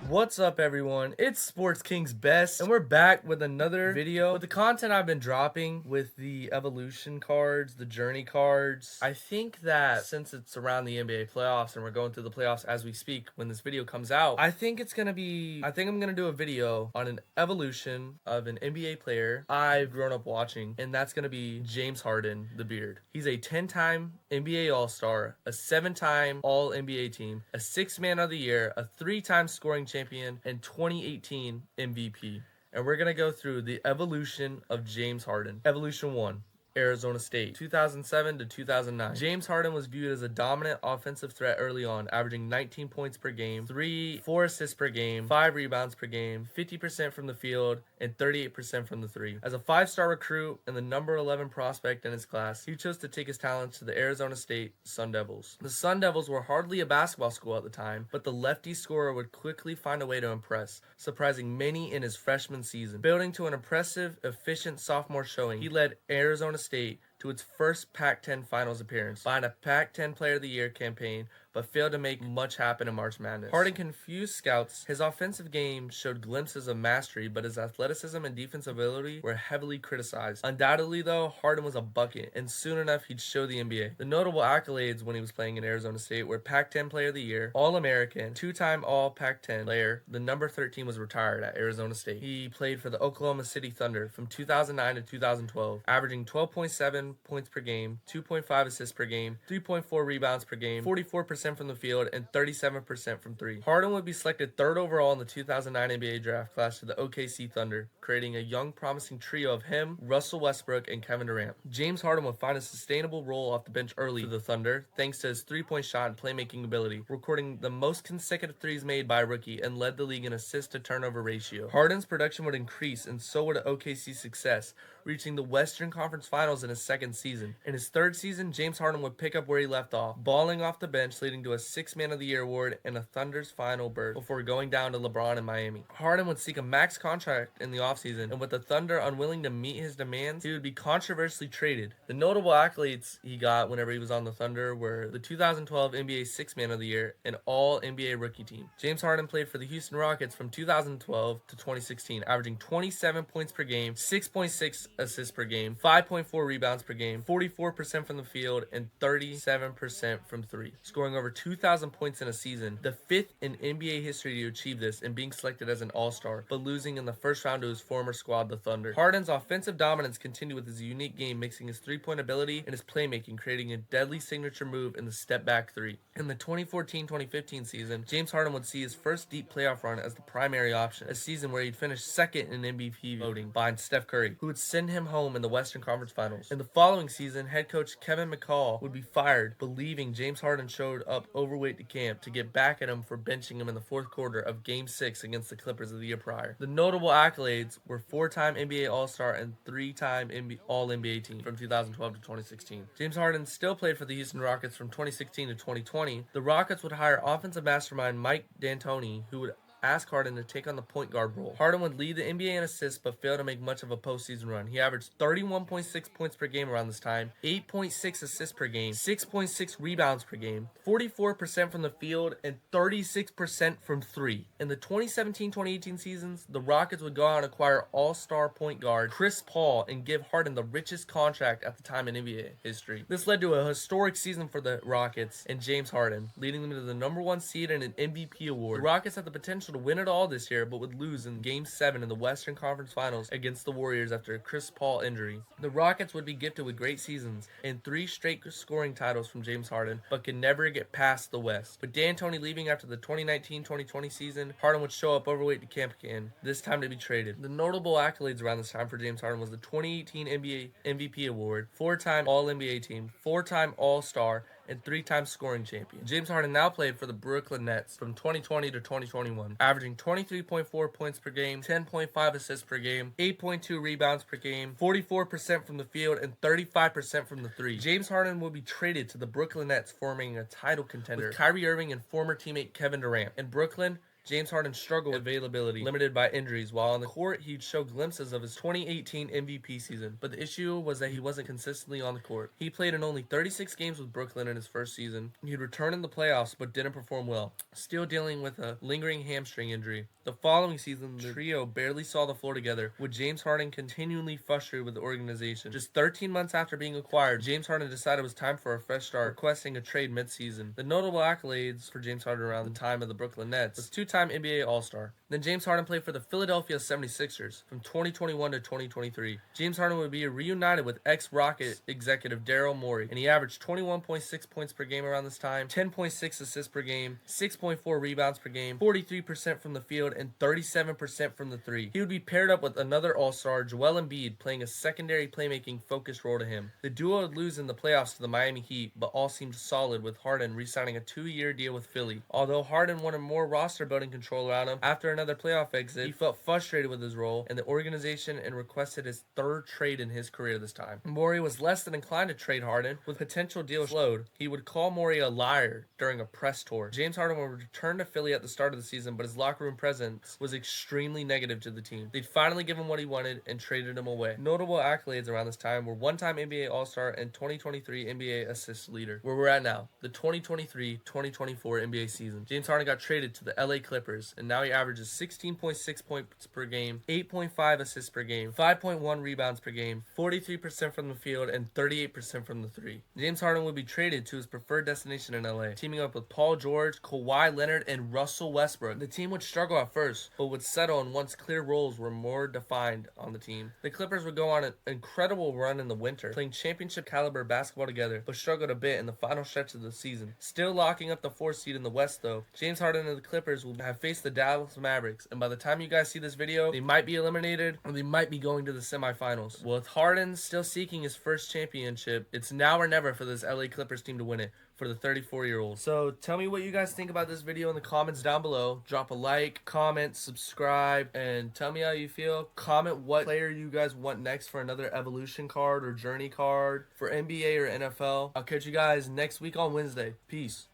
What's up, everyone? It's Sports King's Best, and we're back with another video. With the content I've been dropping with the evolution cards, the journey cards, I think that since it's around the NBA playoffs and we're going through the playoffs as we speak when this video comes out, I think I'm gonna do a video on an evolution of an NBA player I've grown up watching, and that's gonna be James Harden, the Beard. He's a 10-time NBA All-Star, a 7-time All-NBA team, a 6th Man of the Year, a 3-time scoring champion, and 2018 MVP. And we're going to go through the evolution of James Harden. Evolution 1. Arizona State, 2007 to 2009. James Harden was viewed as a dominant offensive threat early on, averaging 19 points per game, 4 assists per game, 5 rebounds per game, 50% from the field, and 38% from the three. As a 5-star recruit and the number 11 prospect in his class, he chose to take his talents to the Arizona State Sun Devils. The Sun Devils were hardly a basketball school at the time, but the lefty scorer would quickly find a way to impress, surprising many in his freshman season. Building to an impressive, efficient sophomore showing, he led Arizona State to its first Pac-10 Finals appearance, behind a Pac-10 Player of the Year campaign, but failed to make much happen in March Madness. Harden confused scouts. His offensive game showed glimpses of mastery, but his athleticism and defensive ability were heavily criticized. Undoubtedly, though, Harden was a bucket, and soon enough, he'd show the NBA. The notable accolades when he was playing in Arizona State were Pac-10 Player of the Year, All-American, 2-time All-Pac-10 player. The number 13 was retired at Arizona State. He played for the Oklahoma City Thunder from 2009 to 2012, averaging 12.7 points per game, 2.5 assists per game, 3.4 rebounds per game, 44% from the field, and 37% from three. Harden would be selected 3rd overall in the 2009 NBA draft class to the OKC Thunder, creating a young, promising trio of him, Russell Westbrook, and Kevin Durant. James Harden would find a sustainable role off the bench early for the Thunder, thanks to his three-point shot and playmaking ability, recording the most consecutive threes made by a rookie and led the league in assist-to-turnover ratio. Harden's production would increase, and so would OKC's success, reaching the Western Conference Finals in his 2nd season. In his 3rd season, James Harden would pick up where he left off, balling off the bench, leading to a 6th Man of the Year award and a Thunder's final berth before going down to LeBron in Miami. Harden would seek a max contract in the offseason, and with the Thunder unwilling to meet his demands, he would be controversially traded. The notable accolades he got whenever he was on the Thunder were the 2012 NBA 6th Man of the Year and All-NBA Rookie Team. James Harden played for the Houston Rockets from 2012 to 2016, averaging 27 points per game, 6.6 assists per game, 5.4 rebounds per game, 44% from the field, and 37% from three, scoring over 2,000 points in a season, the 5th in NBA history to achieve this, and being selected as an All-Star, but losing in the first round to his former squad, the Thunder. Harden's offensive dominance continued with his unique game, mixing his three-point ability and his playmaking, creating a deadly signature move in the step-back three. In the 2014-2015 season, James Harden would see his first deep playoff run as the primary option, a season where he'd finish 2nd in MVP voting behind Steph Curry, who would send him home in the Western Conference Finals. In the following season, head coach Kevin McCall would be fired, believing James Harden showed up overweight to camp to get back at him for benching him in the 4th quarter of Game 6 against the Clippers of the year prior. The notable accolades were 4-time NBA All-Star and 3-time All-NBA team from 2012 to 2016. James Harden still played for the Houston Rockets from 2016 to 2020. The Rockets would hire offensive mastermind Mike D'Antoni, who would ask Harden to take on the point guard role. Harden would lead the NBA in assists but failed to make much of a postseason run. He averaged 31.6 points per game around this time, 8.6 assists per game, 6.6 rebounds per game, 44% from the field, and 36% from three. In the 2017-2018 seasons, the Rockets would go out and acquire all-star point guard Chris Paul and give Harden the richest contract at the time in NBA history. This led to a historic season for the Rockets and James Harden, leading them to the number 1 seed and an MVP award. The Rockets had the potential to win it all this year, but would lose in Game 7 in the Western Conference Finals against the Warriors after a Chris Paul injury. The Rockets would be gifted with great seasons and 3 straight scoring titles from James Harden, but could never get past the West. With D'Antoni leaving after the 2019-2020 season, Harden would show up overweight to camp again, this time to be traded. The notable accolades around this time for James Harden was the 2018 NBA MVP award, 4-time All-NBA team, 4-time All-Star, and 3-time scoring champion. James Harden now played for the Brooklyn Nets from 2020 to 2021, averaging 23.4 points per game, 10.5 assists per game, 8.2 rebounds per game, 44% from the field, and 35% from the three. James Harden will be traded to the Brooklyn Nets, forming a title contender with Kyrie Irving and former teammate Kevin Durant. In Brooklyn, James Harden struggled with availability, limited by injuries, while on the court he'd show glimpses of his 2018 MVP season, but the issue was that he wasn't consistently on the court. He played in only 36 games with Brooklyn in his first season. He'd return in the playoffs but didn't perform well, still dealing with a lingering hamstring injury. The following season, the trio barely saw the floor together, with James Harden continually frustrated with the organization. Just 13 months after being acquired, James Harden decided it was time for a fresh start, requesting a trade mid-season. The notable accolades for James Harden around the time of the Brooklyn Nets was two-time NBA All-Star. Then James Harden played for the Philadelphia 76ers from 2021 to 2023. James Harden would be reunited with ex-Rocket executive Daryl Morey, and he averaged 21.6 points per game around this time, 10.6 assists per game, 6.4 rebounds per game, 43% from the field, and 37% from the three. He would be paired up with another All-Star, Joel Embiid, playing a secondary playmaking focused role to him. The duo would lose in the playoffs to the Miami Heat, but all seemed solid, with Harden re-signing a 2-year deal with Philly. Although Harden wanted more roster building control around him after another playoff exit, he felt frustrated with his role and the organization and requested his third trade in his career this time. Morey was less than inclined to trade Harden, with potential deals slowed. He would call Morey a liar during a press tour. James Harden would return to Philly at the start of the season, but his locker room presence was extremely negative to the team. They'd finally give him what he wanted and traded him away. Notable accolades around this time were one-time NBA All-Star and 2023 NBA Assist Leader. Where we're at now, the 2023-2024 NBA season. James Harden got traded to the LA Clippers, and now he averages 16.6 points per game, 8.5 assists per game, 5.1 rebounds per game, 43% from the field, and 38% from the three. James Harden would be traded to his preferred destination in LA, teaming up with Paul George, Kawhi Leonard, and Russell Westbrook. The team would struggle at first, but would settle in once clear roles were more defined on the team. The Clippers would go on an incredible run in the winter, playing championship caliber basketball together, but struggled a bit in the final stretch of the season. Still locking up the 4th seed in the West though, James Harden and the Clippers will have faced the Dallas Mavericks, and by the time you guys see this video, they might be eliminated or they might be going to the semifinals. With Harden still seeking his first championship, it's now or never for this LA Clippers team to win it for the 34-year-old. So tell me what you guys think about this video in the comments down below. Drop a like, comment, subscribe, and tell me how you feel. Comment what player you guys want next for another evolution card or journey card for NBA or NFL. I'll catch you guys next week on Wednesday. Peace.